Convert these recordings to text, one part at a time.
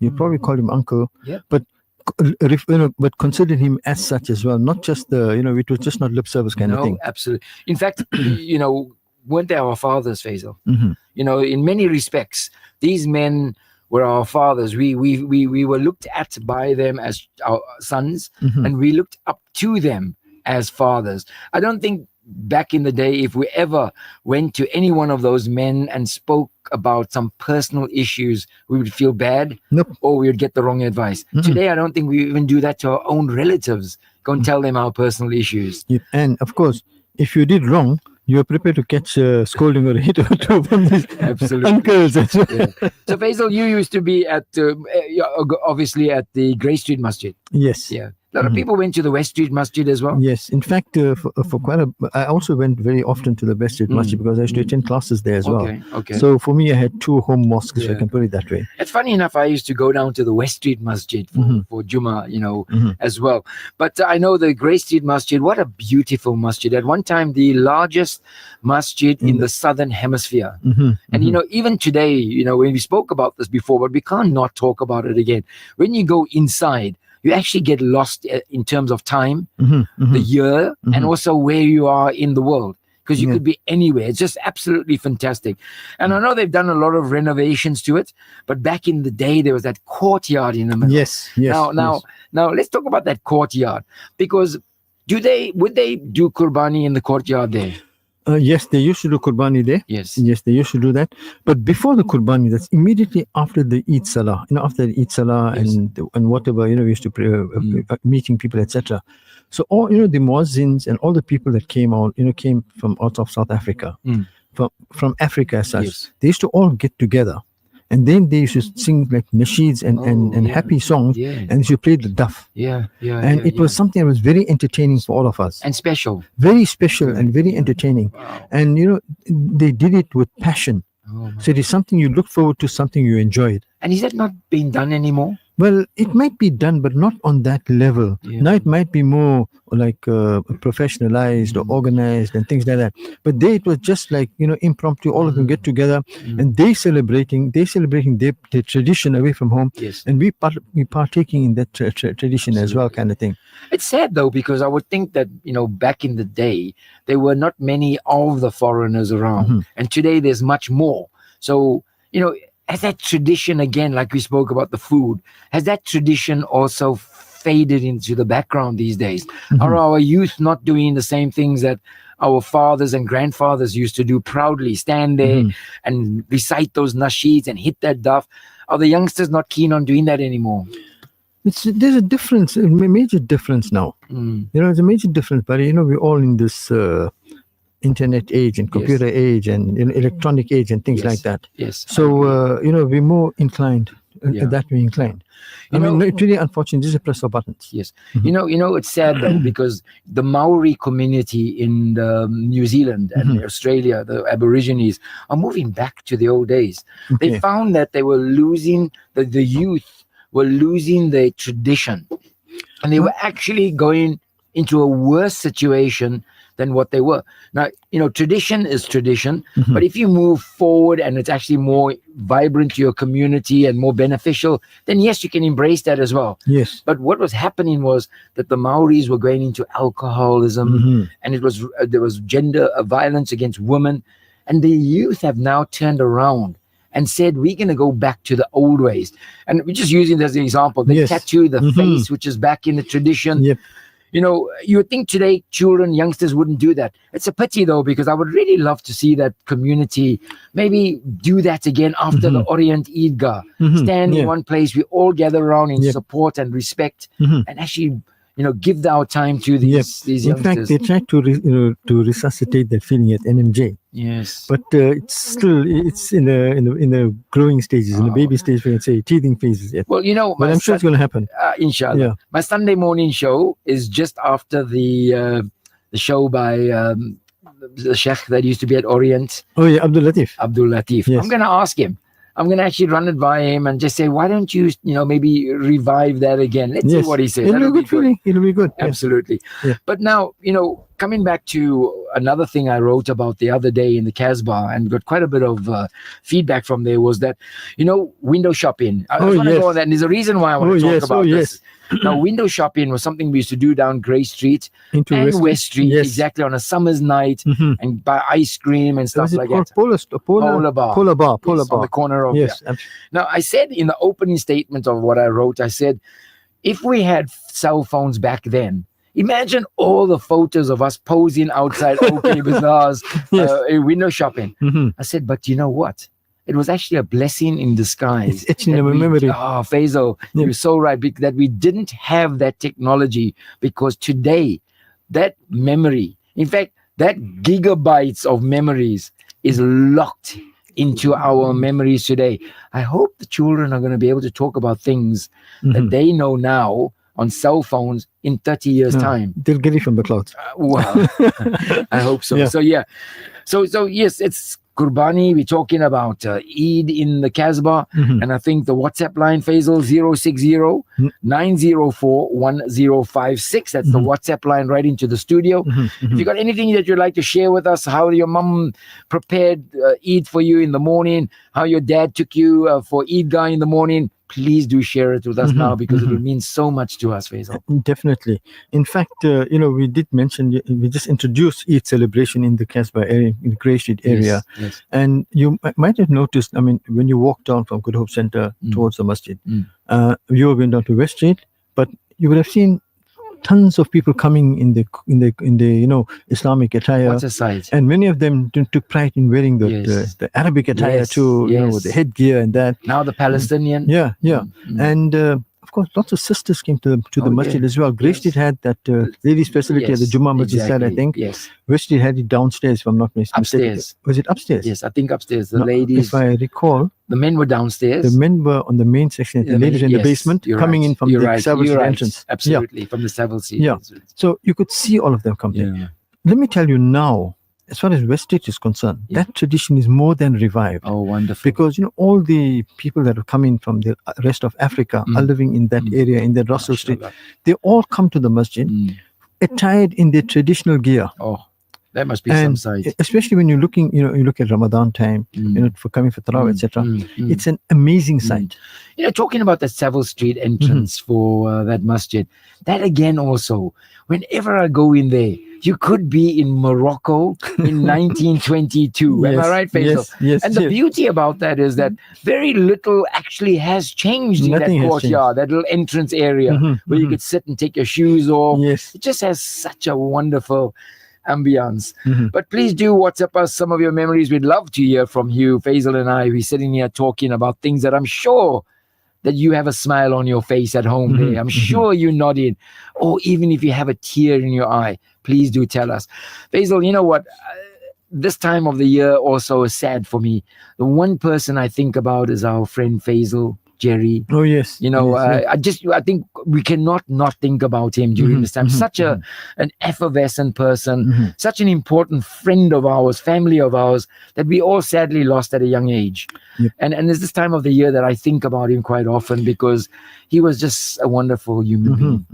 You'd probably call him uncle. Yep. But but considered him as such as well, not just it was just not lip service kind of thing. Absolutely. In fact, weren't they our fathers, Faizal? Mm-hmm. In many respects, these men were our fathers. We were looked at by them as our sons, Mm-hmm. and we looked up to them as fathers. I don't think back in the day, if we ever went to any one of those men and spoke about some personal issues, we would feel bad. Nope. Or we would get the wrong advice. Mm-mm. Today, I don't think we even do that to our own relatives. Go and tell them our personal issues. Yeah. And of course, if you did wrong, you are prepared to catch a scolding or a hit or two from these Absolutely. uncles. Yeah. So Faizal, you used to be at obviously at the Grey Street Masjid. Yes. Yeah. A lot of people went to the West Street Masjid as well. Yes. In fact, for quite I also went very often to the West Street Masjid because I used to attend classes there as well. Okay. So for me, I had two home mosques, if I can put it that way. It's funny enough, I used to go down to the West Street Masjid for Jummah, as well. But I know the Grey Street Masjid, what a beautiful masjid. At one time, the largest masjid in the southern hemisphere. Mm-hmm. And, even today, when we spoke about this before, but we can't not talk about it again. When you go inside, you actually get lost in terms of time, the year, and also where you are in the world. Because you could be anywhere. It's just absolutely fantastic. And I know they've done a lot of renovations to it, but back in the day, there was that courtyard in the middle. Yes. Now, let's talk about that courtyard. Because would they do Qurbani in the courtyard there? Yes, they used to do Qurbani there. Yes, they used to do that. But before the Qurbani, that's immediately after the Eid Salah. After the Eid Salah and whatever, we used to pray, meeting people, etc. So all the muezzins and all the people that came out, came from out of South Africa, from Africa as such. Yes. They used to all get together. And then they used to sing like nasheeds and happy songs, and they used to play the duff. And it was something that was very entertaining for all of us. And special. Very special and very entertaining. Wow. And, they did it with passion. So it is something you look forward to, something you enjoyed. And is that not being done anymore? Well, it might be done, but not on that level. Now it might be more like professionalized or organized and things like that. But there it was just like, impromptu, all of them get together and they celebrating their tradition away from home. Yes. And we partaking in that tradition as well, kind of thing. It's sad though, because I would think that, back in the day, there were not many of the foreigners around. And today there's much more. So, has that tradition, again, like we spoke about the food, has that tradition also faded into the background these days? Are our youth not doing the same things that our fathers and grandfathers used to do, proudly stand there and recite those nasheeds and hit that duff? Are the youngsters not keen on doing that anymore? There's a difference, a major difference now. There's a major difference, but we're all in this internet age and computer age and electronic age and things like that. Yes. So we're more inclined. That we're inclined. It's really unfortunate. This is a press of buttons. Yes. It's sad though, because the Maori community in New Zealand and Australia, the Aborigines, are moving back to the old days. Okay. They found that they were losing, the youth were losing their tradition. And they were actually going into a worse situation than what they were. Now, tradition is tradition, but if you move forward and it's actually more vibrant to your community and more beneficial, then yes, you can embrace that as well. Yes. But what was happening was that the Maoris were going into alcoholism, and there was gender violence against women, and the youth have now turned around and said, we're going to go back to the old ways. And we're just using it as an example. They tattoo the face, which is back in the tradition. Yep. You would think today youngsters wouldn't do that. It's a pity though, because I would really love to see that community maybe do that again after the Orient Eidgah. Stand in one place, we all gather around in support and respect, and actually, give our time to these youngsters. In fact, they tried to resuscitate that feeling at NMJ. Yes. But it's in the growing stages, in the baby stage, we can say, teething phases yet. Well, but I'm sure it's going to happen. Inshallah. Yeah. My Sunday morning show is just after the show by the Sheikh that used to be at Orient. Oh yeah, Abdul Latif. Yes. I'm going to ask him. I'm going to actually run it by him and just say, why don't you, maybe revive that again? Let's see what he says. It'll be good feeling. It'll be good. Absolutely. Yeah. But now, coming back to another thing I wrote about the other day in the Casbah and got quite a bit of feedback from there was that, window shopping. I just want to go on that. And there's a reason why I want to talk about this. Now, window shopping was something we used to do down Grey Street into and West Street, yes. exactly, on a summer's night, and buy ice cream and stuff like that. Polar bar. On the corner of Now, I said in the opening statement of what I wrote, I said, if we had cell phones back then, imagine all the photos of us posing outside OK Bazaars, window shopping. I said, but you know what? It was actually a blessing in disguise. It's etched in our memory. Faizal, you're so right, that we didn't have that technology, because today, that memory, in fact, that gigabytes of memories is locked into our memories today. I hope the children are going to be able to talk about things that they know now on cell phones in 30 years' time. They'll get it from the clouds. Well, I hope so. Yeah. So yes, it's Qurbani. We're talking about Eid in the Casbah, and I think the WhatsApp line, Faizal, 060-904-1056. That's the WhatsApp line right into the studio. If you got anything that you'd like to share with us, how your mum prepared Eid for you in the morning, how your dad took you for Eid guy in the morning, please do share it with us now, because it will mean so much to us, Faizal. Definitely. In fact, we did mention, we just introduced Eid celebration in the Casbah area, in the Grey Street area. Yes. And you might have noticed, when you walk down from Good Hope Center towards the masjid, you went down to West Street, but you would have seen tons of people coming in the Islamic attire. What's a sight? And many of them took pride in wearing the Arabic attire too, with the headgear and that. Now the Palestinian. And of course, lots of sisters came to the masjid as well. Grey Street had that ladies' facility at the Jummah Masjid side, I think. Yes. West Street had it downstairs, if I'm not mistaken. Upstairs. Was it upstairs? Yes, I think upstairs. The ladies. If I recall. The men were downstairs. The men were on the main section. The ladies were in the basement, coming in from the Savills entrance. Absolutely, from the Savills. Yeah. So you could see all of them come there. Let me tell you now, as far as West Street is concerned, that tradition is more than revived. Oh, wonderful. Because, all the people that have come in from the rest of Africa are living in that area, in the Russell Street. They all come to the masjid, attired in their traditional gear. Oh, that must be some sight. Especially when you're looking, you look at Ramadan time, for coming for Tarawih, etc. It's an amazing sight. Talking about the Savile Street entrance for that masjid, that again also, whenever I go in there, you could be in Morocco in 1922. Am I right, Faizal? Yes. And the beauty about that is that very little actually has changed in that courtyard, that little entrance area where you could sit and take your shoes off. Yes. It just has such a wonderful ambience. But please do WhatsApp us some of your memories. We'd love to hear from you. Faizal and I, we're sitting here talking about things that I'm sure that you have a smile on your face at home there. I'm sure you're nodding. Or even if you have a tear in your eye, please do tell us. Faizal, you know what? This time of the year also is sad for me. The one person I think about is our friend Faizal, Jerry. Oh, yes. I think we cannot not think about him during this time. Such an effervescent person, such an important friend of ours, family of ours, that we all sadly lost at a young age. And it's this time of the year that I think about him quite often, because he was just a wonderful human being.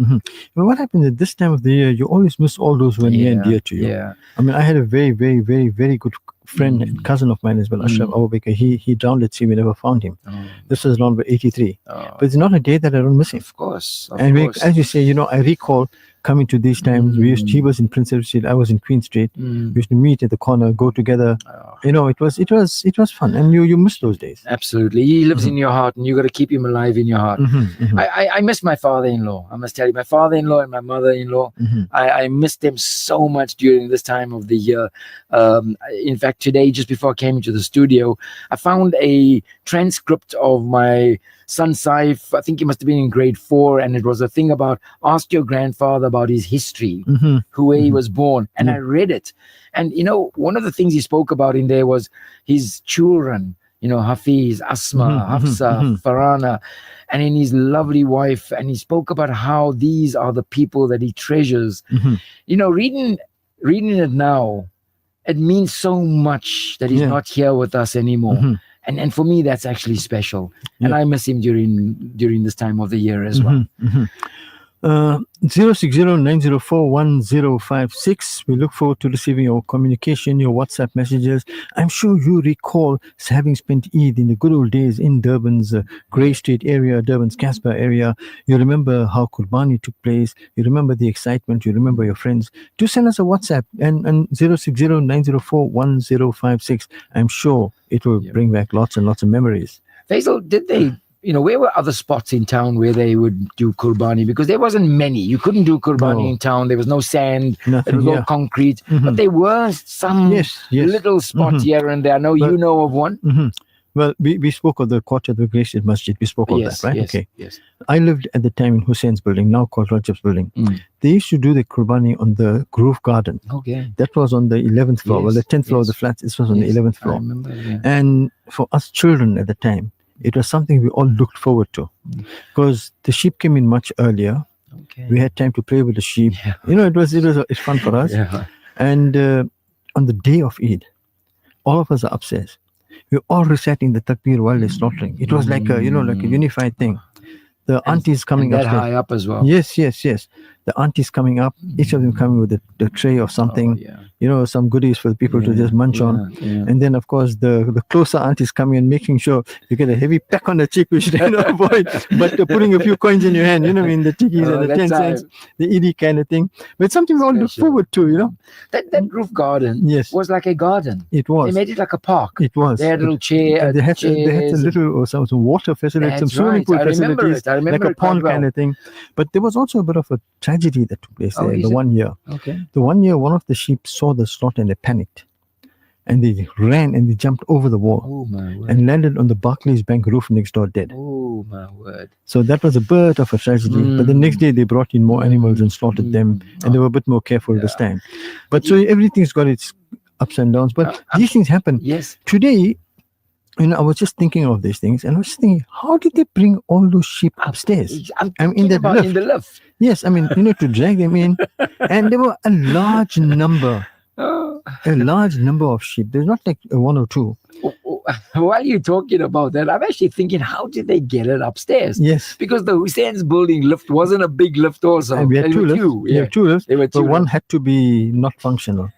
Well, what happens at this time of the year, you always miss all those who are near and dear to you. Yeah. I had a very, very, very, very good friend and cousin of mine as well, Ashraf Awabekar. He drowned at sea. We never found him. This was around 83. But it's not a day that I don't miss him. Of course. As you say, I recall coming to these times. He was in Prince Edward Street, I was in Queen Street. We used to meet at the corner, go together. It was fun, and you miss those days. Absolutely. He lives in your heart, and you got to keep him alive in your heart. I miss my father-in-law. I must tell you, my father-in-law and my mother-in-law. I miss them so much during this time of the year. In fact, today, just before I came into the studio, I found a transcript of my son Saif. I think he must have been in grade 4, and it was a thing about ask your grandfather about his history, where he was born. And I read it. And, one of the things he spoke about in there was his children, Hafiz, Asma, Hafsa, Farana, and then his lovely wife. And he spoke about how these are the people that he treasures. Reading it now, it means so much that he's not here with us anymore. And for me, that's actually special. And I miss him during this time of the year as well. 060-904-1056. We look forward to receiving your communication, your WhatsApp messages. I'm sure you recall having spent Eid in the good old days in Durban's Grey Street area, Durban's Casbah area. You remember how Qurbani took place. You remember the excitement. You remember your friends. Do send us a WhatsApp and 060-904-1056. I'm sure it will bring back lots and lots of memories. Faisal, did they, where were other spots in town where they would do Qurbani? Because there wasn't many. You couldn't do Qurbani in town. There was no sand. Nothing, it was all concrete. But there were some little spots here and there. I know you know of one. Well, we spoke of the Quarter of the Gracious Masjid. We spoke of that, right? Yes, okay. Yes. I lived at the time in Hussein's building, now called Rajab's building. They used to do the Qurbani on the Grove Garden. Okay. That was on the 11th floor. Well, the 10th floor of the flats, this was on the 11th floor. I remember, And for us children at the time, it was something we all looked forward to. Because the sheep came in much earlier. Okay. We had time to play with the sheep. Yeah. It's fun for us. Yeah. And on the day of Eid, all of us are upstairs. We're all reciting the takbir while they're slaughtering. It was like a unified thing. The aunties coming up. That high up as well. Yes. The aunties coming up, each of them coming with the tray of something, some goodies for the people to just munch on. Yeah. And then, of course, the closer aunties coming and making sure you get a heavy peck on the cheek, which they don't avoid, but putting a few coins in your hand, the tikis and the 10 cents, the ED kind of thing. But it's something we all look forward to, That roof garden was like a garden. It was. They made it like a park. It was. They had a little chair. They had a little some water facility, some swimming pool facilities, like a pond kind of thing. But there was also a bit of a tragedy that took place there. One year. Okay. The 1 year, one of the sheep saw the slaughter and they panicked. And they ran and they jumped over the wall. Oh, my word. And landed on the Barclays Bank roof next door dead. Oh, my word. So that was a bit of a tragedy. But the next day they brought in more animals and slaughtered them. And they were a bit more careful this time. But so everything's got its ups and downs. But these things happen. Yes. Today, I was just thinking of these things, and I was thinking, how did they bring all those sheep upstairs? In the lift. Yes, to drag them in, and there were a large number of sheep. There's not like one or two. While you're talking about that, I'm actually thinking, how did they get it upstairs? Yes, because the Hussein's building lift wasn't a big lift, also. And we had two lifts. Yeah, two lifts, but one had to be not functional.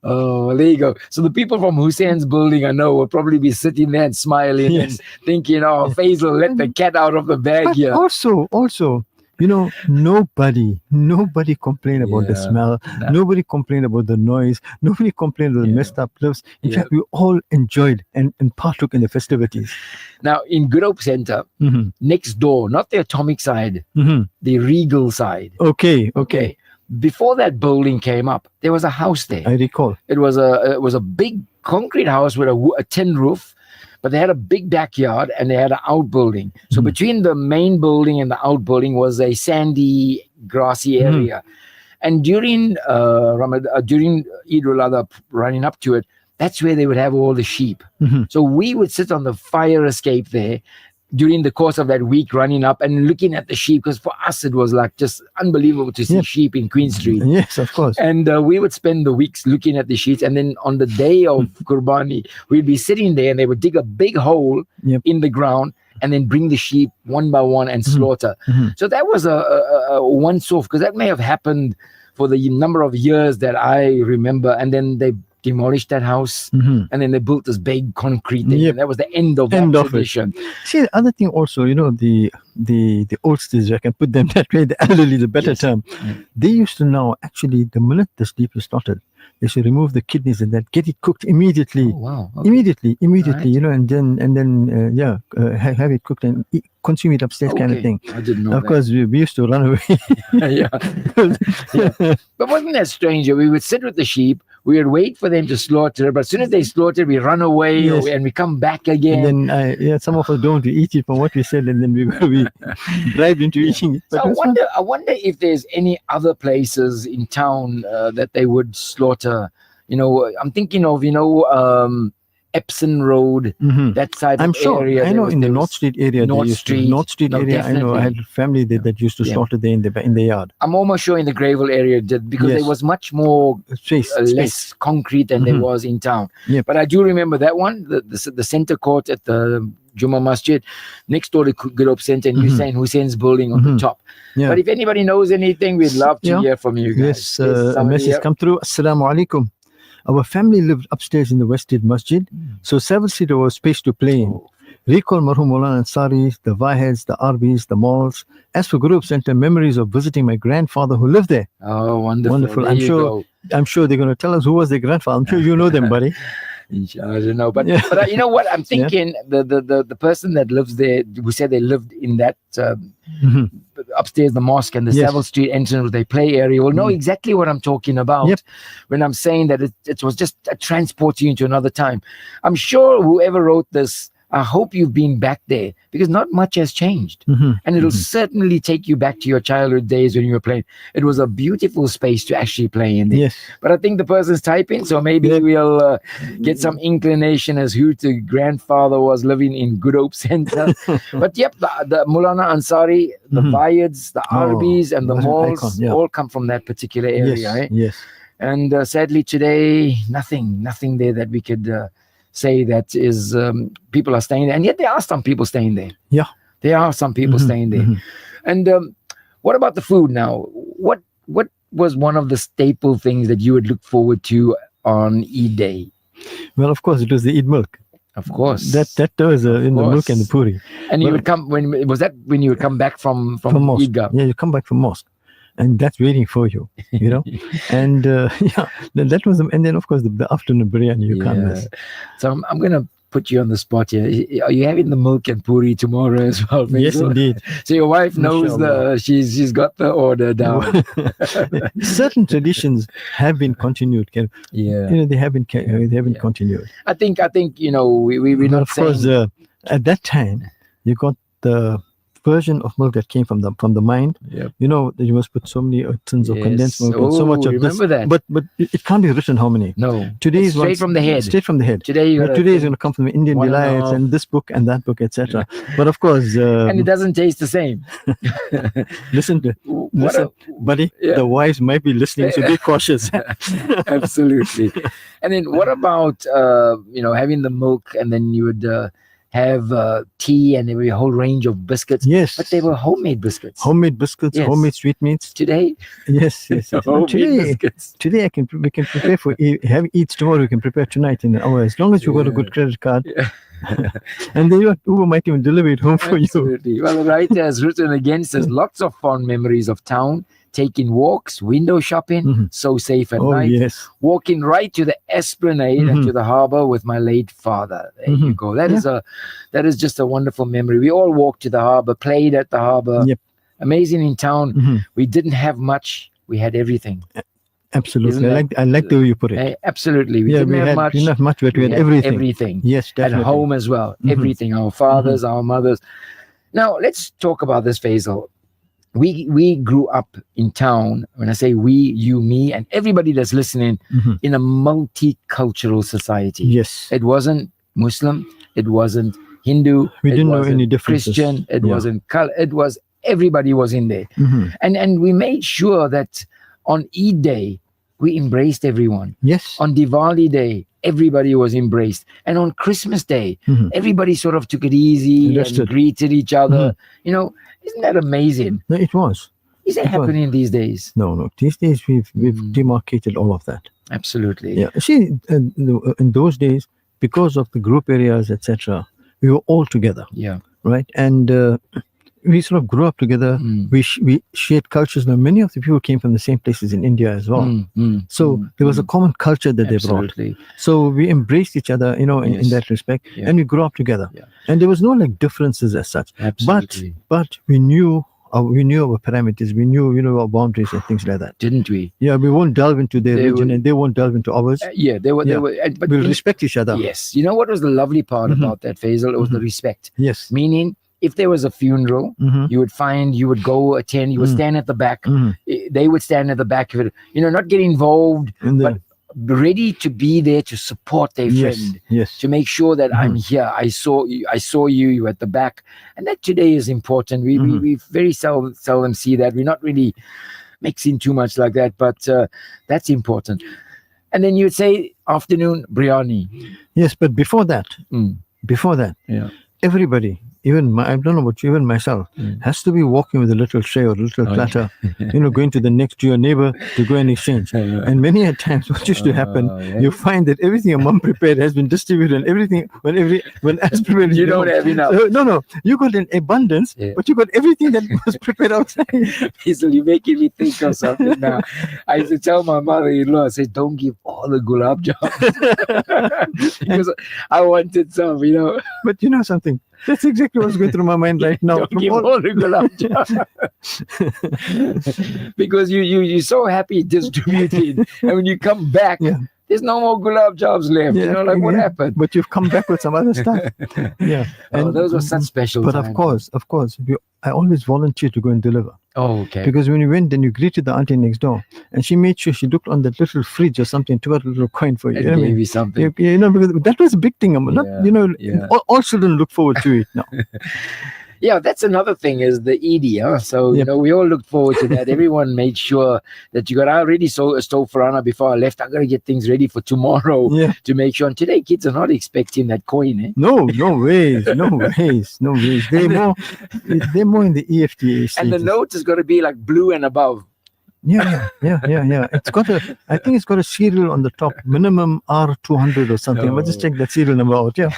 Oh, there you go. So the people from Hussein's building, I know, will probably be sitting there and smiling and thinking, Faisal, let the cat out of the bag but here. Also, nobody complained about the smell. No. Nobody complained about the noise. Nobody complained about the messed up lifts. In fact, we all enjoyed and partook in the festivities. Now, in Good Hope Center, next door, not the Atomic side, the Regal side. Okay. Before that building came up, there was a house there. I recall. It was a big concrete house with a tin roof, but they had a big backyard and they had an outbuilding. So between the main building and the outbuilding was a sandy, grassy area. And during Eid al-Adha, running up to it, that's where they would have all the sheep. So we would sit on the fire escape there during the course of that week, running up and looking at the sheep, because for us it was like just unbelievable to see sheep in Queen Street. Yes, of course. And we would spend the weeks looking at the sheep, and then on the day of Qurbani, we'd be sitting there and they would dig a big hole in the ground and then bring the sheep one by one and slaughter. So that was a once-off, because that may have happened for the number of years that I remember, and then they demolished that house, and then they built this big concrete thing, and that was the end of that tradition. See, the other thing also, the oldsters, I can put them that way, the elderly, the better term, they used to now, actually, the minute the sheep is slaughtered, they should remove the kidneys and that, get it cooked immediately. Oh, wow. Okay. Immediately, Right. and then have it cooked and consume it upstairs, kind of thing. I didn't know Of course, we used to run away. But wasn't that strange? We would sit with the sheep, we would wait for them to slaughter, but as soon as they slaughtered, we run away and we come back again. And then some of us don't eat it from what we said, and then we drive into eating it. But So I wonder if there's any other places in town that they would slaughter. I'm thinking of Epsom Road, that side I'm of sure. area. I know in the North Street area. North Street. North Street area. I know. I had family that used to slaughter there in the yard. I'm almost sure in the Greyville area did, because there was much more less concrete than there was in town. Yep. But I do remember that one, the center court at the Juma Masjid, next door to Group Center, and Hussein's building on the top. Yeah. But if anybody knows anything, we'd love to hear from you guys. Yes, There's a somebody message here. come through. Assalamu alaikum. Our family lived upstairs in the Westgate Masjid, so 7-seater was space to play in. Recall Marhum Maulana Ansari, the Wahids, the Arbis, the malls. As for Group Center, memories of visiting my grandfather who lived there. Oh, wonderful. Wonderful. There I'm you sure. go. I'm sure they're going to tell us who was their grandfather. I'm sure you know them, buddy. I don't know, but Yeah. but you know what? I'm thinking the person that lives there, who said they lived in that upstairs the mosque and the Yes. Savile Street entrance with their play area will know exactly what I'm talking about Yep. when I'm saying that it was just a transport you into another time. I'm sure whoever wrote this, I hope you've been back there because not much has changed. And it'll certainly take you back to your childhood days when you were playing. It was a beautiful space to actually play in there. Yes. But I think the person's typing, so maybe we'll get some inclination as who the grandfather was living in Good Hope Center. But yep, the Maulana Ansari, the Wahids, the Arbis, and the what an malls icon, yeah. all come from that particular area. Yes. Eh? Yes. And sadly today, nothing there that we could say that is people are staying there. And yet there are some people staying there. Yeah. There are some people staying there. And what about the food now? What was one of the staple things that you would look forward to on Eid Day? Well, of course, it was the Eid milk. Of course. That was in the milk and the puri. And you would come when you would come back from mosque. Eid? Yeah, you come back from mosque. And that's waiting for you, you know. And that was, and then of course the afternoon biryani you can't miss. So I'm gonna put you on the spot here. Are you having the milk and puri tomorrow as well? Faizal? Yes, indeed. So your wife knows she's got the order down. Certain traditions have been continued. You know, they have been continued. I think we're not of course, saying. at that time you got the version of milk that came from the mind. Yep. You know that you must put so many tins of Yes. condensed milk and so much of remember this. that. But it can't be written how many. No. Today's Straight from the head. Straight from the head. Today you gotta Today is think going to come from the Indian one and a delights half. and this book and that book, etc. But of course, and it doesn't taste the same. listen, buddy. Yeah. The wives might be listening, so be cautious. Absolutely. And then what about having the milk, and then you would have tea, and there would be a whole range of biscuits. Yes. But they were homemade biscuits. Homemade biscuits, Yes. homemade sweetmeats. Today, Yes. homemade biscuits. Today we can prepare for eats tomorrow. We can prepare tonight in an hour as long as you got a good credit card. And then Uber might even deliver it home for you. Absolutely. Well, the writer has written again, says lots of fond memories of town, taking walks, window shopping, so safe at Oh night, yes. walking right to the esplanade and to the harbor with my late father. There you go. That is just a wonderful memory. We all walked to the harbor, played at the harbor. Yep. Amazing in town. We didn't have much. We had everything. Absolutely. Isn't I like the way you put it. Absolutely. We didn't have much. Not much, but we had had everything. Everything. Yes, At definitely. home as well. Everything. Our fathers, our mothers. Now, let's talk about this, Faizal. We grew up in town. When I say we, you, me, and everybody that's listening, in a multicultural society. Yes. It wasn't Muslim. It wasn't Hindu. We it didn't know wasn't any differences. Christian. It Yeah. wasn't color. It was everybody was in there. And we made sure that on Eid Day, we embraced everyone. Yes. On Diwali Day, everybody was embraced. And on Christmas Day, everybody sort of took it easy and Understood. greeted each other. You know, isn't that amazing? No, it was. Is that It was. happening these days? No. These days we've demarcated all of that. Absolutely. Yeah. See, in those days, because of the group areas, etc., we were all together, Yeah. right? And we sort of grew up together. We shared cultures. Now, many of the people came from the same places in India as well. So there was a common culture that they brought. Absolutely. So we embraced each other, in Yes. that respect, Yeah. and we grew up together. Yeah. And there was no differences as such. Absolutely. But we knew our parameters. We knew our boundaries and things like that. Didn't we? Yeah, we won't delve into their They region, would- and they won't delve into ours. Yeah, they were. Yeah. But We'll respect each other. yes. You know what was the lovely part about that, Faizal? It was the respect. Yes. Meaning, if there was a funeral, you would go attend, you would stand at the back. They would stand at the back of it, not get involved, And but ready to be there to support their friend, yes. to make sure that I'm here. I saw you at the back. And that today is important. We very seldom see that. We're not really mixing too much like that, but that's important. And then you'd say afternoon biryani. Yes, but before that, Yeah. everybody, even I don't know about you, even myself, has to be walking with a little tray or a little platter, going to the next to your neighbor to go and exchange. And many a times, what used to happen, you find that everything your mom prepared has been distributed, and everything when as prepared, You don't have enough. So, no, you got an abundance, but you got everything that was prepared outside. Hazel, you're making me think of something now. I used to tell my mother-in-law, I said, don't give all the gulab jams because I wanted some, But you know something? That's exactly what's going through my mind right now. Don't give all the gulab jams. Because you're so happy distributing, and when you come back, there's no more gulab jams left. What happened? But you've come back with some other stuff. Yeah. And those were such special But times. of course, I always volunteered to go and deliver. Oh, okay. Because when you went, then you greeted the auntie next door, and she made sure she looked on that little fridge or something, took out a little coin for you. And gave you something. Because that was a big thing. All children look forward to it now. Yeah, that's another thing is the Eid. So, we all looked forward to that. Everyone made sure that you got, I already stole Farana before I left. I got to get things ready for tomorrow to make sure. And today, kids are not expecting that coin. Eh? No ways. They're more in the EFTA stages. And the note is going to be like blue and above. Yeah. I think it's got a serial on the top, minimum R200 or something. But just check that serial number out. Yeah.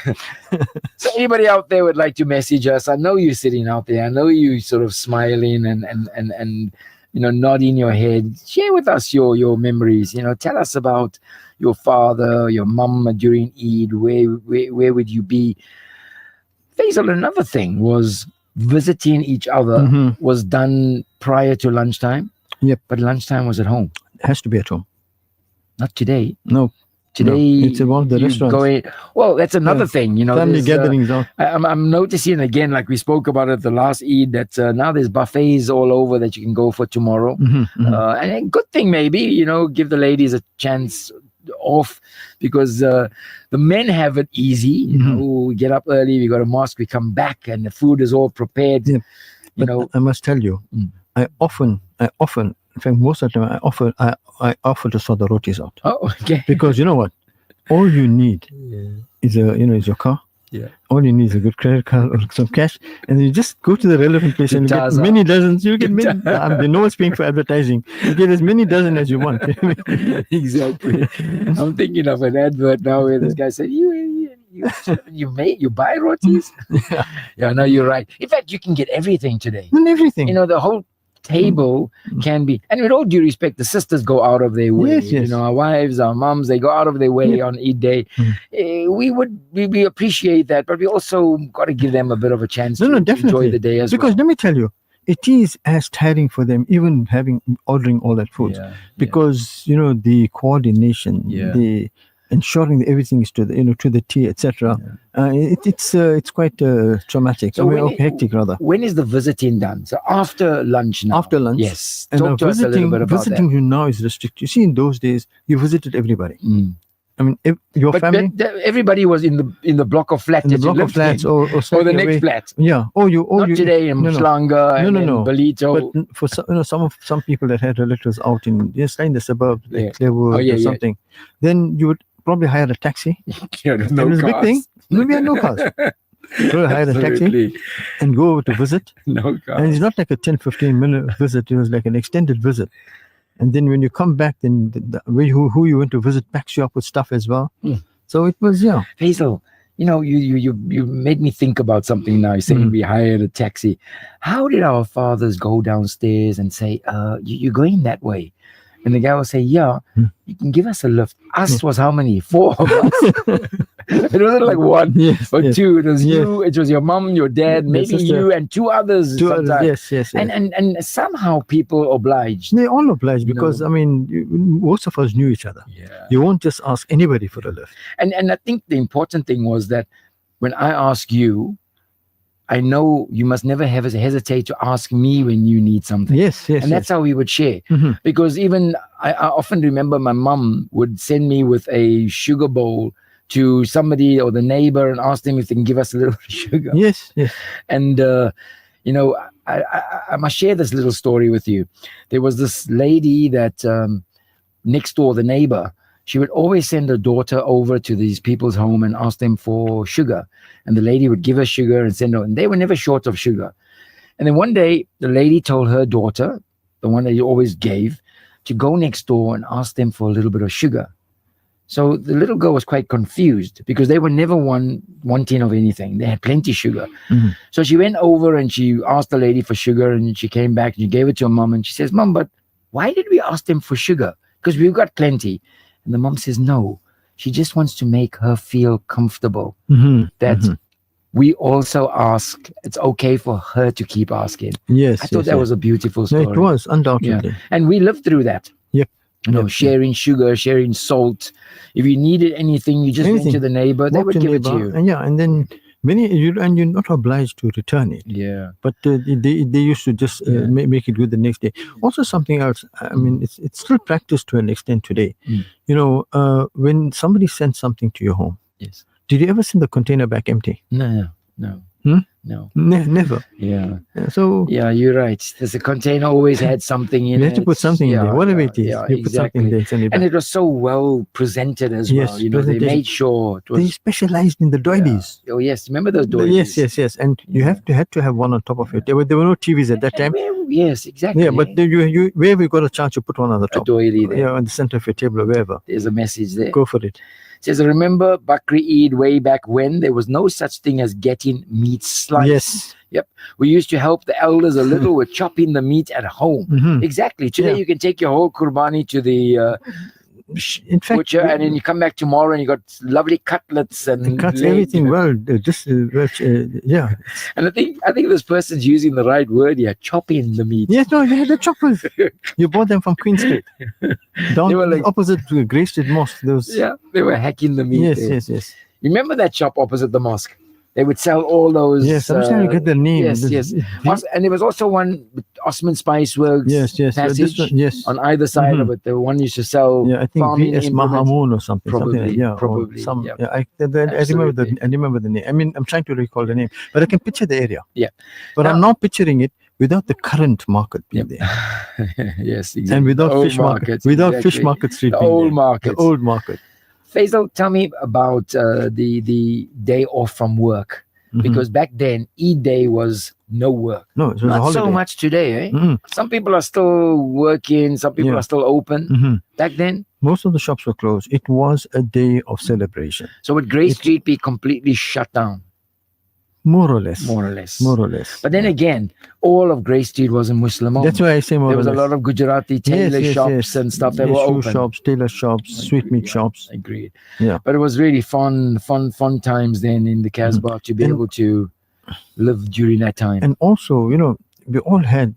So anybody out there would like to message us? I know you're sitting out there. I know you sort of smiling and nodding your head. Share with us your memories. Tell us about your father, your mum during Eid. Where would you be? Faizal, another thing was visiting each other was done prior to lunchtime. Yep. But lunchtime was at home. It has to be at home. Not today. No. Today, it's one of the restaurants. Well, that's another thing. Family gatherings. I'm noticing again, like we spoke about it the last Eid, that now there's buffets all over that you can go for tomorrow. And a good thing maybe, give the ladies a chance off because the men have it easy. We get up early, we go to mosque, we come back, and the food is all prepared. Yeah. But I must tell you, I often, in fact, most of the time, I offer to sort the rotis out. Oh, okay. Because you know what? All you need is your car. Yeah. All you need is a good credit card or some cash, and you just go to the relevant place and you get many dozens. You get many. No one's paying for advertising. You get as many dozen as you want. Exactly. I'm thinking of an advert now where this guy said, you buy rotis? Yeah, no, you're right. In fact, you can get everything today. Everything. The whole table can be, and with all due respect, the sisters go out of their way. Yes. Our wives, our moms, they go out of their way on Eid day. We appreciate that, but we also got to give them a bit of a chance to enjoy the day as well. Because let me tell you, it is as tiring for them even ordering all that food because the coordination, the ensuring that everything is to the T, etc. It's quite traumatic. So hectic rather. When is the visiting done? So after lunch now. After lunch, yes. And talk to us a little bit about visiting you now is restricted. You see, in those days, you visited everybody. I mean, your family. Everybody was in the block of flats. In the block of flats, or the next flat. Yeah. Not today in Mslanga and Belito. But for some people that had relatives out in the suburbs, like Clearwood or something, then you would probably hire a taxi. No it was a big thing. No, we had no cars. So hire a taxi and go over to visit. No cars. And it's not like a 10-15 minute visit. It was like an extended visit. And then when you come back, then who you went to visit backs you up with stuff as well. So it was, Faizal, you made me think about something now. You're saying we hired a taxi. How did our fathers go downstairs and say, you're going that way? And the guy will say, you can give us a lift. Us was how many? 4 of us. It wasn't like one or two. It was you, it was your mom, your dad, maybe you and 2 others. Yes. And somehow people obliged. They all obliged because, most of us knew each other. Yeah. You won't just ask anybody for a lift. And I think the important thing was that when I ask you, I know you must never hesitate to ask me when you need something. Yes. And that's how we would share. Because even I often remember my mom would send me with a sugar bowl to somebody or the neighbor and ask them if they can give us a little sugar. Yes. And, I must share this little story with you. There was this lady that next door, the neighbor, she would always send her daughter over to these people's home and ask them for sugar. And the lady would give her sugar and send her, and they were never short of sugar. And then one day, the lady told her daughter, the one that he always gave, to go next door and ask them for a little bit of sugar. So the little girl was quite confused because they were never wanting of anything. They had plenty of sugar. So she went over and she asked the lady for sugar, and she came back and she gave it to her mom, and she says, "Mom, but why did we ask them for sugar? Because we've got plenty." And the mom says, "No, she just wants to make her feel comfortable that we also ask. It's okay for her to keep asking." Yes. I thought that was a beautiful story. It was, undoubtedly. Yeah. And we lived through that. Yep. You know, sharing sugar, sharing salt. If you needed anything, you just went to the neighbor. They would give it to you. And then you're not obliged to return it. Yeah. But they used to just make it good the next day. Also, something else. I mean, it's still practiced to an extent today. You know, when somebody sends something to your home. Yes. Did you ever send the container back empty? No. No. Never. Yeah. So yeah, you're right. There's a container always had something in it. You had to put something in there, whatever it is. You put something there, send it back. And it was so well presented as well. You know, they made sure it was. They specialized in the doilies. Oh yes, remember those doilies? Yes. And you had to have one on top of it. There were no TVs at that time. Yes, exactly. Yeah, but you wherever you got a chance, you put one on the top. A doily there. Yeah, on the center of your table or wherever. There's a message there. Go for it. It says, remember Bakri Eid way back when there was no such thing as getting meat sliced. Yes. Yep. We used to help the elders a little with chopping the meat at home. Exactly. Today you can take your whole kurbani to the in fact, butcher, and then you come back tomorrow and you got lovely cutlets and cuts everything well. Yeah. And I think this person's using the right word here, chopping the meat. Yes, no, they had the choppers. You bought them from Queen Street. Down they were like, opposite to Grey Street Mosque. They were hacking the meat. Yes. Remember that shop opposite the mosque? They would sell all those. Yes, I'm trying to get the name. Yes. And there was also one with Osman Spice Works. Yes. Passage on either side of it. The one used to sell. Yeah, I think V.S. Mahamoon or something. Probably. I remember the name. I mean, I'm trying to recall the name, but I can picture the area. Yeah. But I'm not picturing it without the current market being there. Yes, exactly. And without fish market, fish market street being there. The old market. Faizal, tell me about the day off from work, because back then Eid day was no work. No, it was not a holiday. So much today. Some people are still working, some people are still open. Back then, most of the shops were closed. It was a day of celebration. So would Grey Street be completely shut down? More or less. But then again, all of Grey Street was in Muslim. That's why I say more or less. There was a lot of Gujarati tailor shops and stuff that were open. Shoe shops, tailor shops, sweetmeat shops. Agreed. Yeah. But it was really fun times then in the Casbah to be able to live during that time. And also, you know, we all had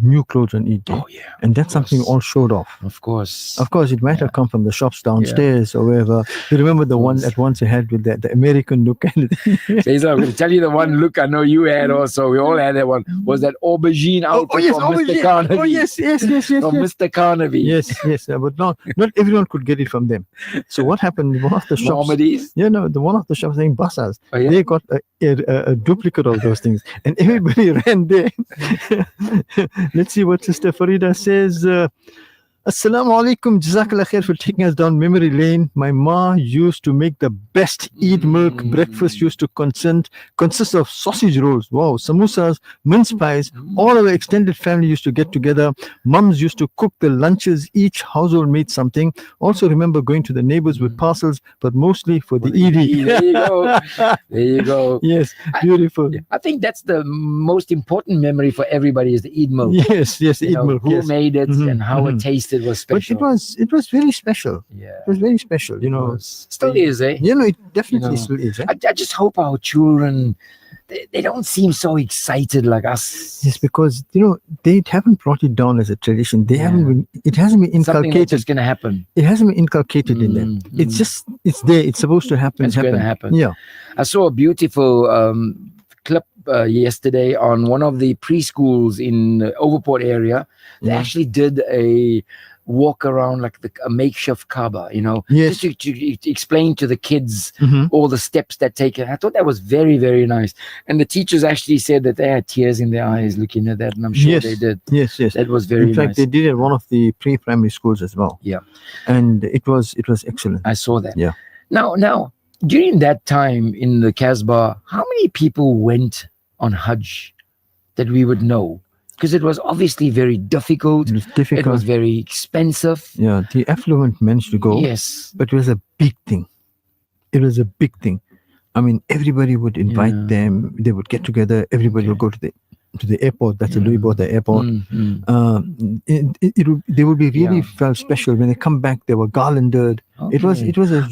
new clothes on Eid day. Oh yeah. And that's something we all showed off. Of course, it might have come from the shops downstairs or wherever. You remember the one at once you had with the American look and Faizal, I'm going to tell you the one look I know you had also. We all had that one. Was that aubergine outfit from Mr. Carnaby? Oh yes. From Mr. Carnaby. Yes. But not everyone could get it from them. So what happened? One of the shops. Mohammedis? The one of the shops saying Basas. They got a duplicate of those things, and everybody ran there. Let's see what Sister Farida says. Assalamu alaikum, Jazakallah khair for taking us down memory lane. My ma used to make the best Eid milk breakfast. Used to consist of sausage rolls, samosas, mince pies. All our extended family used to get together. Mums used to cook the lunches. Each household made something. Also remember going to the neighbors with parcels, but mostly for the Eid. There you go. Yes, beautiful. I think that's the most important memory for everybody is the Eid milk. Yes, the Eid milk. Who made it and how it tasted was special. But it was very special. Yeah. It was very special, you know. Still is, eh? It definitely still is. I just hope our children, they don't seem so excited like us. Yes, because, they haven't brought it down as a tradition. It hasn't been inculcated. Something that's just going to happen. It hasn't been inculcated in them. It's there. It's supposed to happen. It's going to happen. Yeah. I saw a beautiful clip yesterday on one of the preschools in Overport area. They actually did walk around like a makeshift Kaaba, Yes. just to explain to the kids Mhm. all the steps that take it. I thought that was very, very nice. And the teachers actually said that they had tears in their eyes looking at that, and I'm sure Yes. they did. Yes. Yes. That was very In fact, nice. they did it at one of the pre-primary schools as well. Yeah. And it was excellent. I saw that. Yeah. Now, during that time in the Casbah, how many people went on Hajj that we would know? Because it was obviously very difficult. It was difficult. It was very expensive. Yeah, the affluent managed to go, Yes. but it was a big thing. It was a big thing. I mean, everybody would invite Yeah. them. They would get together. Everybody would go to the airport. That's a Louis Botha airport. They would be really Yeah. felt special when they come back. They were garlanded. It was a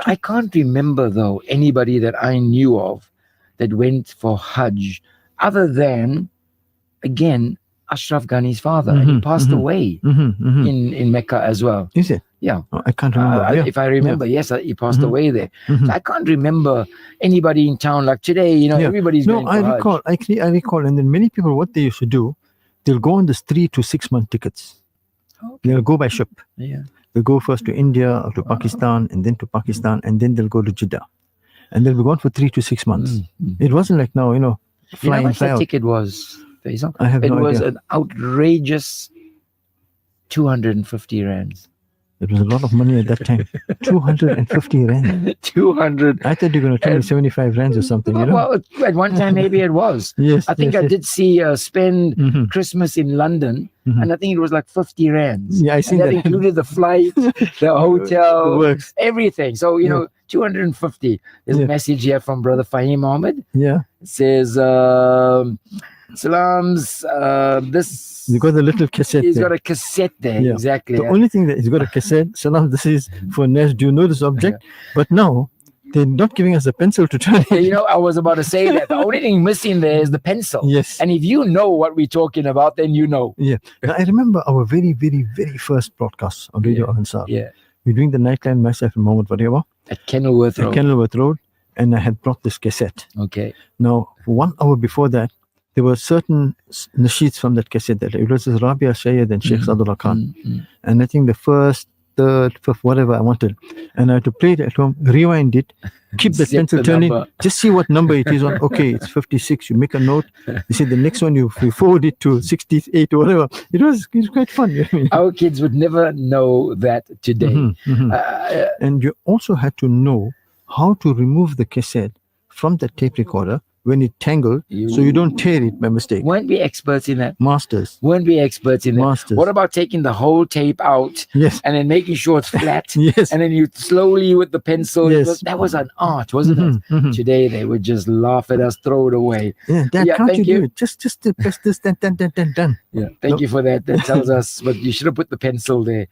I can't remember though anybody that I knew of that went for Hajj other than, again, Ashraf Ghani's father, and he passed away in Mecca as well. Is it? Yeah. Oh, I can't remember. Yeah. If I remember, yes, he passed away there. Mhm. So I can't remember anybody in town like today. Yeah. Everybody's No, going for I Hajj. recall. Actually, I recall. And then many people, what they used to do, they'll go on this 3 to 6 month tickets. Okay. They'll go by ship. Yeah. They'll go first to India or to Pakistan, and then to Pakistan, and then they'll go to Jeddah, and they'll be gone for 3 to 6 months. It wasn't like now, You know fly how in, much fly that out. ticket was, Faizal? I have It no was idea. an outrageous 250 rands. It was a lot of money at that time. 250 rand. 200. I thought you were going to tell me 75 rands or something. Well, at one time maybe it was. Yes. I think yes, I yes. did see spend Mhm. Christmas in London, Mhm. and I think it was like 50 rands. Yeah, I And seen that that. included the flight, the The hotel, works. everything. So, Yeah. 250. There's Yeah. a message here from Brother Fahim Ahmed. Yeah. It says, Salams, this. You got the little cassette He's there. got a cassette there. Yeah. Exactly. The only thing that he's got a cassette. Salam, this is for Nes. Do you know this object? But now they're not giving us a pencil to try. I was about to say that. The only thing missing there is the pencil. Yes. And if you know what we're talking about, then you know. Yeah. Now, I remember our very, very, very first broadcast on Radio Ansaar. Yeah. We're doing the nightline, myself and Mohammed Variawa At Kenilworth at Road. Kenilworth Road, and I had brought this cassette. Okay. Now, 1 hour before that, there were certain nasheeds from that cassette. That it was Rabia Shayyad and Sheikh Sadullah Khan. And I think the first, third, fifth, whatever I wanted. And I had to play it at home, rewind it, keep the Set pencil the turning, number. just see what number it is on. Okay, it's 56. You make a note. You say the next one you forward it to 68 or whatever. It was quite fun. You know what I mean? Our kids would never know that today. Mhm, mhm. Uh, And you also had to know how to remove the cassette from the tape recorder when it tangled, so you don't tear it by mistake. weren't we experts in that? Masters. Weren't we experts in that? Masters. What about taking the whole tape out Yes. and then making sure it's flat? Yes. And then you slowly with the pencil. Yes. That was an art, wasn't Mhm, it? mhm. Today they would just laugh at us, throw it away. Yeah, Dad, Yeah, can't you thank do you. it? Just to press this, done. Yeah. Thank No. you for that. That tells us, but you should have put the pencil there.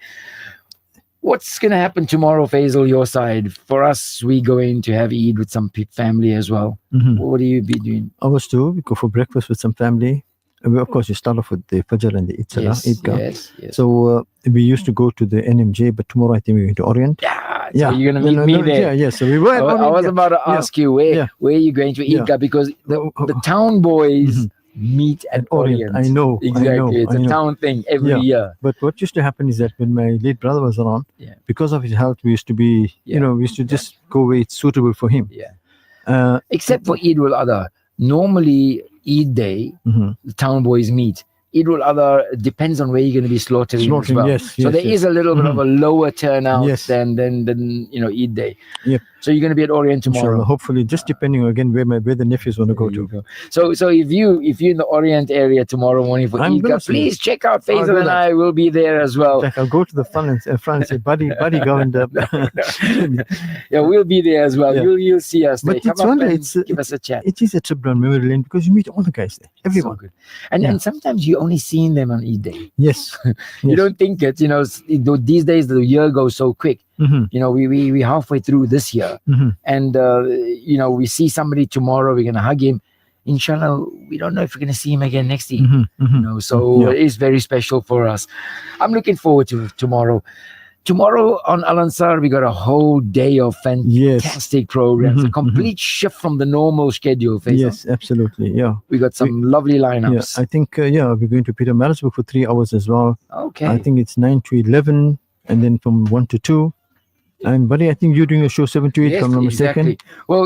What's going to happen tomorrow, Faizal, your side? For us, we're going to have Eid with some family as well. Mhm. What do you be doing? Ours too. We go for breakfast with some family. And of course, you start off with the Fajr and the Eid Salah, Yes, Eidgah. yes. So we used to go to the NMJ, but tomorrow I think we're going to Orient. Yeah, Yeah, so you're going to meet me there. Yeah. So we were. I At was, Orient, I was yeah. about to ask you where you going to Yeah. Eidgah, because the Oh, town boys Mhm. meet at Orient. I know. Exactly. It's I a know. town thing every Yeah. year. But what used to happen is that when my late brother was around, Yeah. because of his health, we used to be, Yeah. we used to just go where it's suitable for him. Yeah. Except for Eid ul Adha. Normally, Eid day, Mhm. the town boys meet. Eid ul Adha depends on where you're going to be slaughtering as Slaughtering, well. yes, So yes, there yes. is a little bit of a lower turnout Yes. than Eid day. Yep. So you're going to be at Orient tomorrow. Inshallah, hopefully, just depending again where the nephews want to go There you to. go. So if you're in the Orient area tomorrow morning for I'm Eid, gonna see please check out I'll Faizal do and that. I will be there as well. Like I'll go to the front and say, buddy, Govender. Yeah, we'll be there as well. Yeah. You'll see us there. But Come it's up wonder, and it's give us a chat. it is a trip down memory lane because you meet all the guys there, So everyone. good. And sometimes you only seeing them on Eid day. Yes. You Yes. don't think it. These days the year goes so quick. Mhm, We halfway through this year, mhm. and we see somebody tomorrow. We're gonna hug him. Inshallah, we don't know if we're gonna see him again next year. Mhm, mhm. So Yeah. it is very special for us. I'm looking forward to tomorrow. tomorrow on Al Ansar, we got a whole day of fantastic programs, a complete shift from the normal schedule, Faizal. Yes, absolutely. Yeah. We got some lovely lineups. Yeah, I think, we're going to Peter Marisburg for 3 hours as well. Okay. I think it's 9 to 11, and then from 1 to 2. And buddy, I think you're doing a show 7 to 8, if I'm not mistaken. Exactly. Well,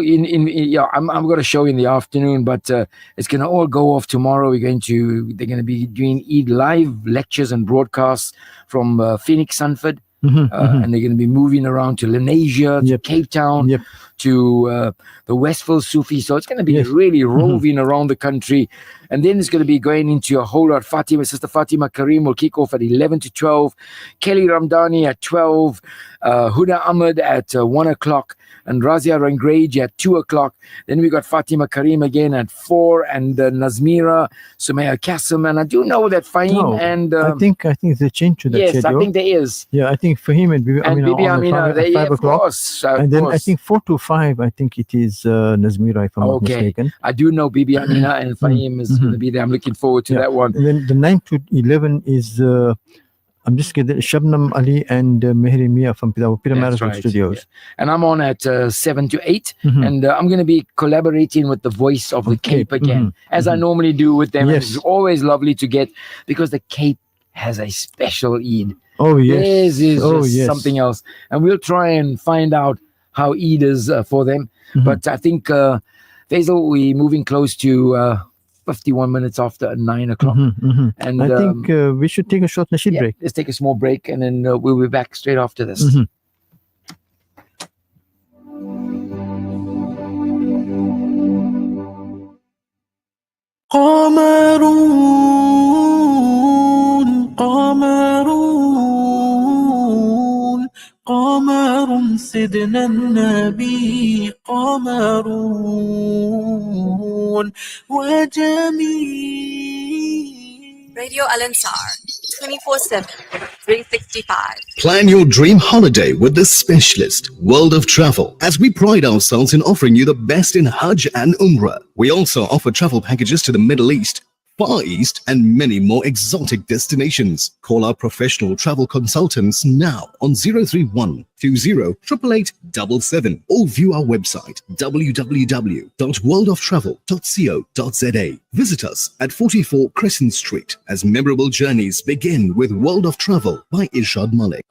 I'm going to show in the afternoon, but it's going to all go off tomorrow. They're going to be doing Eid live lectures and broadcasts from Phoenix, Sanford. And they're going to be moving around to Lenasia, to Cape Town, to the Westville Sufi. So it's going to be really roving around the country. And then it's going to be going into a whole lot. Sister Fatima Karim will kick off at 11 to 12. Kelly Ramdani at 12. Huda Ahmed at 1 o'clock. And Razia Rangrage at 2 o'clock. Then we got Fatima Karim again at 4. And Nazmira, Sumaya Kasim. And I do know that Fahim and... I think there's a change to that schedule. Yes, I think there is. Yeah, I think Fahim and Bibi Amina, at 5 o'clock. Course, and then I think 4 to 5, I think it is Nazmira, if I'm not mistaken. I do know Bibi Amina and Fahim is going to be there. I'm looking forward to that one. And then the 9 to 11 is... I'm just kidding. Shabnam Ali and Mehri Mia from Peter Marisburg Studios. Yeah. And I'm on at 7 to 8. And I'm going to be collaborating with the Voice of the Cape again, as I normally do with them. Yes. It's always lovely to get, because the Cape has a special Eid. Oh, yes. This is something else. And we'll try and find out how Eid is for them. But I think, Faizal, we're moving close to... 51 minutes after 9 o'clock. And I think we should take a short nasheed break. Let's take a small break, and then we'll be back straight after this. قمر سيدنا النبي قمرون وجميل. Radio Al Ansar, 24/7, 365. Plan your dream holiday with the specialist, World of Travel, as we pride ourselves in offering you the best in Hajj and Umrah. We also offer travel packages to the Middle East, Far East, and many more exotic destinations. Call our professional travel consultants now on 031 20 888 77 or view our website www.worldoftravel.co.za. Visit us at 44 Crescent Street as memorable journeys begin with World of Travel by Irshad Malik.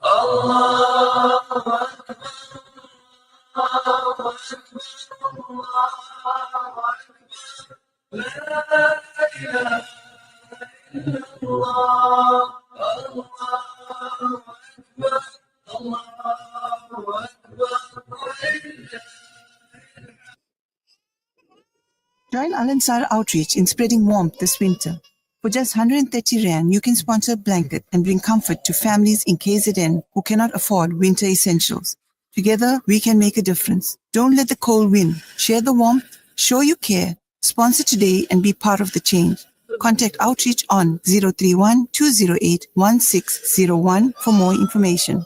Join Al Ansar Outreach in spreading warmth this winter. For just 130 Rand, you can sponsor a blanket and bring comfort to families in KZN who cannot afford winter essentials. Together, we can make a difference. Don't let the cold win. Share the warmth, show you care, sponsor today and be part of the change. Contact Outreach on 031 208 1601 for more information.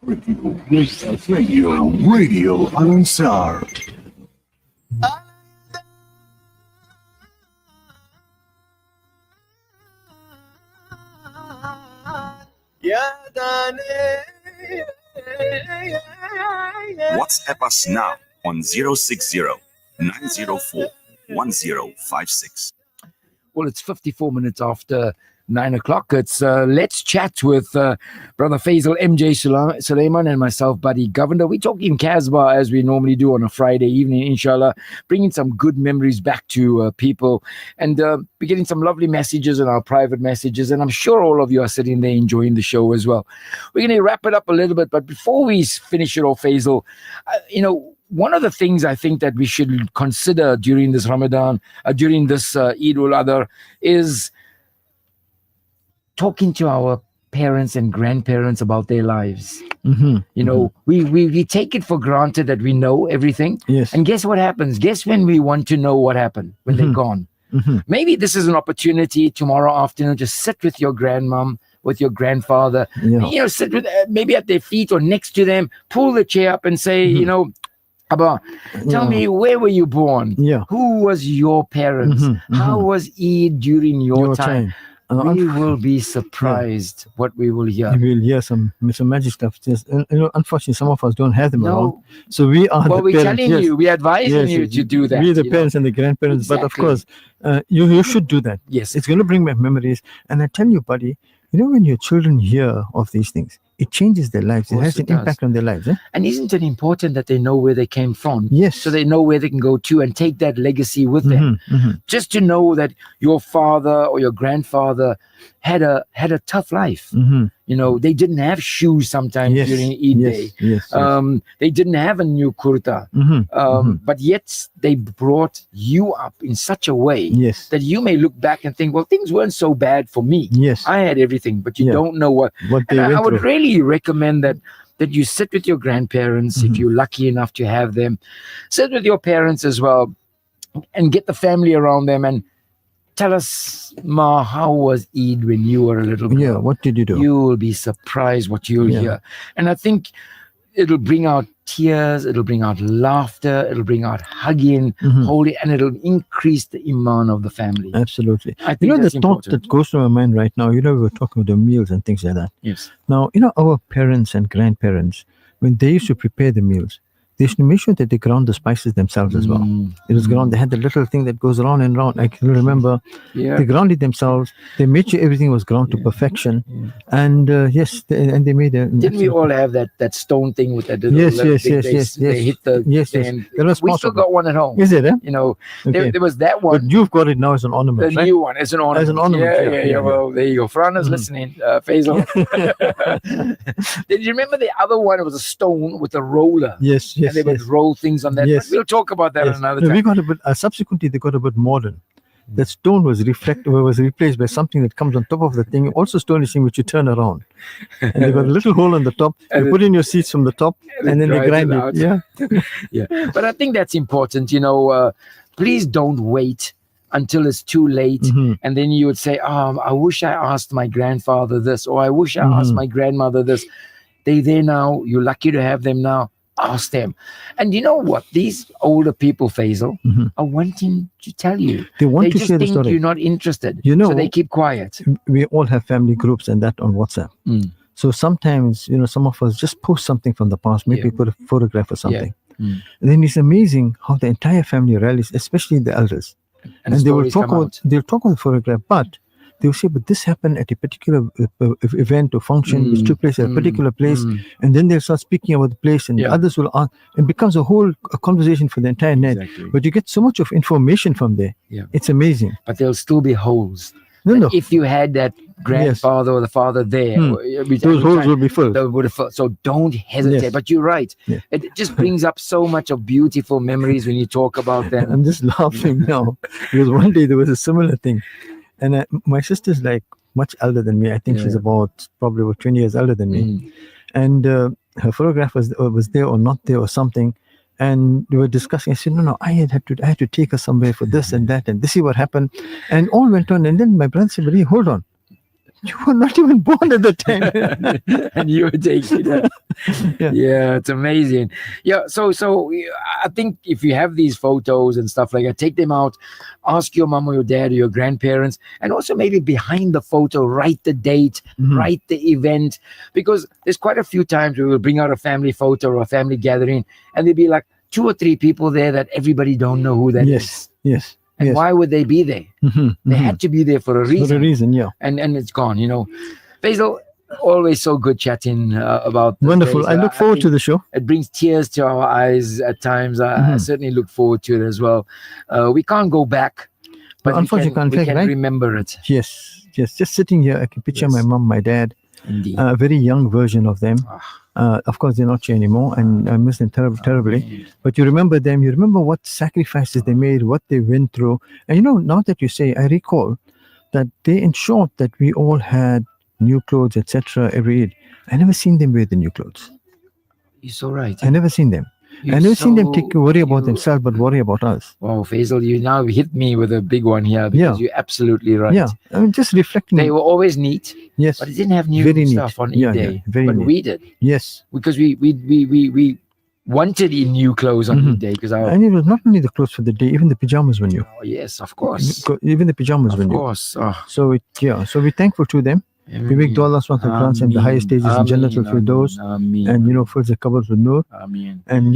Radio Al Ansar. WhatsApp us now on 060 904 1056. Well, it's 54 minutes after 9 o'clock. It's Let's Chat with Brother Faizal, MJ Suleman, and myself, Buddy Govender. We're talking Casbah as we normally do on a Friday evening, inshallah, bringing some good memories back to people. And we're getting some lovely messages in our private messages. And I'm sure all of you are sitting there enjoying the show as well. We're going to wrap it up a little bit. But before we finish it off, Faizal, one of the things I think that we should consider during this Ramadan, during this Eid ul-Adha, is talking to our parents and grandparents about their lives. We take it for granted that we know everything. Yes. And guess what happens? Guess when we want to know what happened when they're gone. Maybe this is an opportunity tomorrow afternoon to sit with your grandmom, with your grandfather, sit with maybe at their feet or next to them, pull the chair up and say, Abba, tell me, where were you born? Yeah. Who was your parents? How was Eid during your time? We will be surprised what we will hear. You will hear some magic stuff. Just, unfortunately, some of us don't have them around. No. So we are Well, the we're parents. telling Yes. you, we're advising Yes, you yes. to do that. We the you know. parents and the grandparents. But of Exactly. course, you should do that. Yes. It's going to bring back memories. And I tell you, buddy, when your children hear of these things, it changes their lives. It course has an it does. impact on their lives. Eh? And isn't it important that they know where they came from? Yes. So they know where they can go to and take that legacy with them. Just to know that your father or your grandfather had a tough life. They didn't have shoes sometimes Yes. during Eid Day. Yes. They didn't have a new kurta. But yet they brought you up in such a way Yes. that you may look back and think, well, things weren't so bad for me. Yes. I had everything, but you Yeah. don't know what What they and I went would through. really recommend that you sit with your grandparents if you're lucky enough to have them. Sit with your parents as well and get the family around them and tell us, Ma, how was Eid when you were a little girl? Yeah. What did you do? You will be surprised what you'll Yeah. hear. And I think it'll bring out tears, it'll bring out laughter, it'll bring out hugging, holding, and it'll increase the iman of the family. Absolutely. I think The that's thought important. that goes through my mind right now, we were talking about the meals and things like that. Yes. Now, our parents and grandparents, when they used to prepare the meals, they used to make sure that they ground the spices themselves as well. It was ground. They had the little thing that goes round and round. I can remember Yeah. they ground it themselves. They made sure everything was ground to perfection. And yes, they made a. Didn't we all have that stone thing with that little Yes, little yes, thing yes, they, yes, they yes. hit the Yes, yes. and That was we part still of it. got one at home. Is it? Eh? There, there was that one. But you've got it now as an The ornament, right? new one as an ornament. As an ornament, yeah. Well, there you go. Fran listening, Faizal. Did you remember the other one? It was a stone with a roller. Yes, And they would roll things on that. Yes. But we'll talk about that another No, time. we got a bit. Subsequently, they got a bit modern. That stone was replaced by something that comes on top of the thing. Also, stone is thing which you turn around, and they got a little hole on the top. And You it- put in your seeds from the top, and then they drives grind it it. out. Yeah, Yeah. But I think that's important. Please don't wait until it's too late. And then you would say, I wish I asked my grandfather this, or I wish I asked my grandmother this. They're there now. You're lucky to have them now. Ask them. And you know what? These older people, Faizal, are wanting to tell you. they want They to just share the think story. you're not interested. You know- so they keep quiet. We all have family groups and that on WhatsApp. So sometimes, some of us just post something from the past, maybe Yeah. put a photograph or something. Mm. And then it's amazing how the entire family rallies, especially the elders. And, And they will stories talk come about out. they'll talk about the photograph, but they'll say, but this happened at a particular event or function which took place at a particular place, and then they'll start speaking about the place, and the Yeah. others will it becomes a whole conversation for the entire net. Exactly. But you get so much of information from there. Yeah. It's amazing. But there'll still be holes. No. If you had that grandfather or the father there, Those holes will be filled. they would have filled. So don't hesitate. Yes. But you're right. Yeah. It just brings up so much of beautiful memories when you talk about them. I'm just laughing now because one day there was a similar thing, and my sister's like much elder than me. I think she's probably about 20 years older than me, and her photograph was there or not there or something, and they were discussing. I said, no, I had to take her somewhere for this and that, and this is what happened, and all went on. And then my brother said, but hey, hold on. You were not even born at the time. And you were taking that. Yeah, it's amazing. Yeah, so I think if you have these photos and stuff like that, take them out, ask your mom or your dad or your grandparents, and also maybe behind the photo, write the date, write the event, because there's quite a few times we will bring out a family photo or a family gathering, and there'll be like 2 or 3 people there that everybody don't know who that is. Yes. And why would they be there? They had to be there for a reason. For a reason, yeah. And it's gone, Faizal, always so good chatting about this. Wonderful. I look forward to think the show. It brings tears to our eyes at times. I certainly look forward to it as well. We can't go back, but Unfortunately, we can right? remember it. Yes. Just sitting here, I can picture my mom, my dad, Indeed. a very young version of them. Of course, they're not here anymore, and I miss them terribly. But you remember them. You remember what sacrifices they made, what they went through. And now that you say, I recall that they ensured that we all had new clothes, etc. every Eid. I never seen them wear the new clothes. You're so right. I never seen them. I never seen them worry about themselves, but worry about us. Wow, Faizal, you now hit me with a big one here because you're absolutely right. Yeah, I mean, just reflecting. They were always neat. Yes, but it didn't have new very stuff neat. on Yeah, Eid Day. very but neat. we did. Yes, because we wanted in new clothes on the day because I. And it was not only the clothes for the day, even the pajamas were new. Oh, yes, of course. Even the pajamas were Of new. course. Oh, So so we're thankful to them. We make dua Allah SWT grants them the highest stages in Jannatul Firdaus, and fills the cupboards with nur. Ameen. And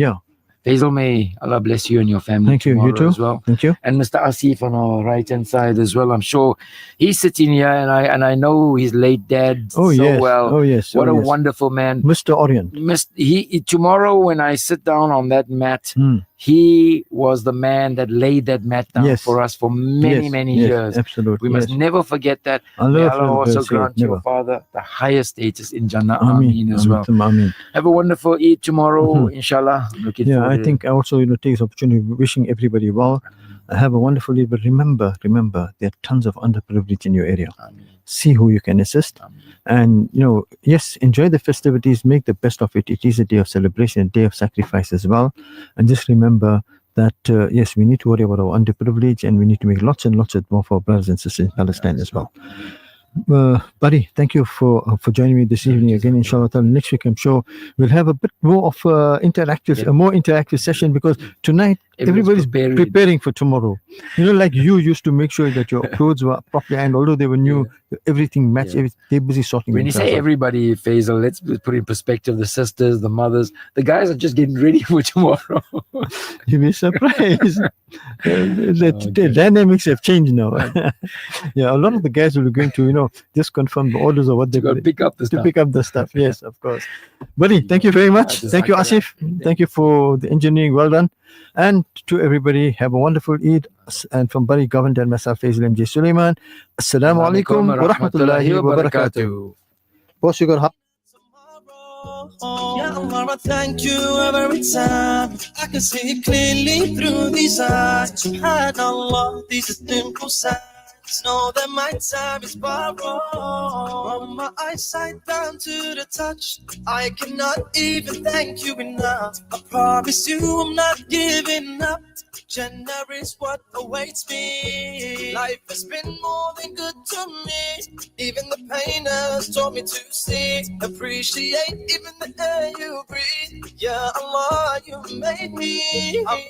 Faizal, may Allah bless you and your family. Thank you. You too. As well. Thank you. And Mr. Asif on our right hand side as well. I'm sure he's sitting here, and I know his late dad well. Oh yes. What a wonderful man, Mr. Orient. He tomorrow when I sit down on that mat, he was the man that laid that mat down for us for many years. Absolutely. We must never forget that. Allah also grant your father the highest status in Jannah. Ameen as well. Ameen. Have a wonderful Eid tomorrow, inshallah. Looking forward I think I also take this opportunity wishing everybody well. Have a wonderful Eid, but remember, there are tons of underprivileged in your area. Ameen. See who you can assist. And yes, enjoy the festivities, make the best of it. It is a day of celebration, a day of sacrifice as well. And just remember that yes, we need to worry about our underprivileged, and we need to make lots and lots of more for our brothers and sisters in Palestine as well. Buddy, thank you for joining me this evening again. Inshallah, next week I'm sure we'll have a bit more of a more interactive session, because tonight everybody's preparing for tomorrow. Like you used to make sure that your clothes were properly, and although they were new, everything matched. They're busy sorting. When you say everybody, Faisal, let's put in perspective: the sisters, the mothers, the guys are just getting ready for tomorrow. You'll be surprised. The dynamics have changed now. A lot of the guys will be going to just confirm the orders of what they're going to pick up the stuff. Yes, of course. Buddy, thank you very much. Thank you, Asif. Thank you for the engineering. Well done. And to everybody, have a wonderful Eid. And from Buddy, Govender, and myself, Faizal MJ Suleman. Assalamu alaikum wa rahmatullahi wa barakatuh. Boss, you got Ya Allah, I thank you every time. I can see it clearly through these eyes. SubhanAllah, these are simple signs. Know that my time is borrowed. From my eyesight down to the touch, I cannot even thank you enough. I promise you I'm not giving up. Jannah is what awaits me. Life has been more than good to me. Even the pain has taught me to see, appreciate even the air you breathe. Ya Allah, you made me. I'm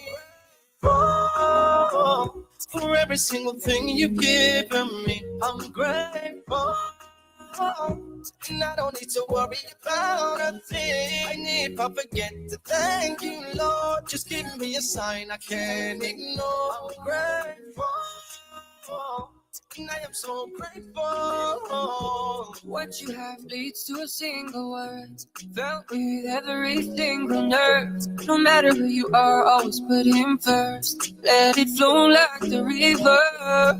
grateful for every single thing you've given me. I'm grateful. And I don't need to worry about a thing. And if I forget to thank you, Lord, just give me a sign I can't ignore. I'm grateful. And I am so grateful. What you have leads to a single word, felt with every single nerve. No matter who you are, always put him first. Let it flow like the river.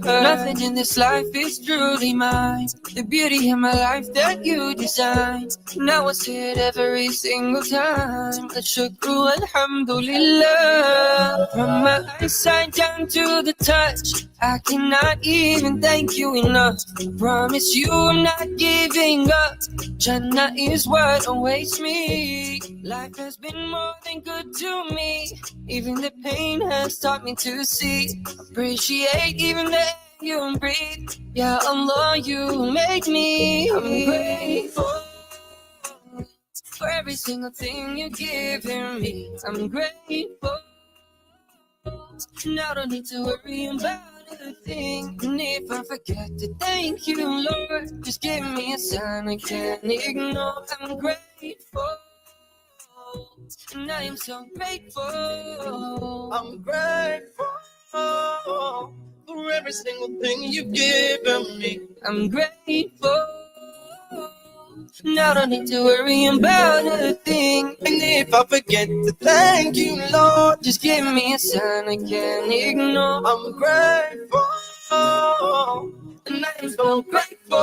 Nothing in this life is truly mine. The beauty in my life that you designed. Now I say it every single time. Shukru alhamdulillah. From my eyesight down to the touch, I cannot even thank you enough. I promise you I'm not giving up. Jannah is what awaits me. Life has been more than good to me. Even the pain has taught me to see, appreciate even the air you breathe. Ya Allah, you make me. I'm grateful for every single thing you've given me. I'm grateful. Now I don't need to worry about a thing. And if I forget to thank you, Lord, just give me a sign I can't ignore. I'm grateful, and I am so grateful. I'm grateful for every single thing you've given me. I'm grateful. Now I don't need to worry about a thing. And if I forget to thank you, Lord, just give me a sign I can't ignore. I'm grateful, and I'm so grateful.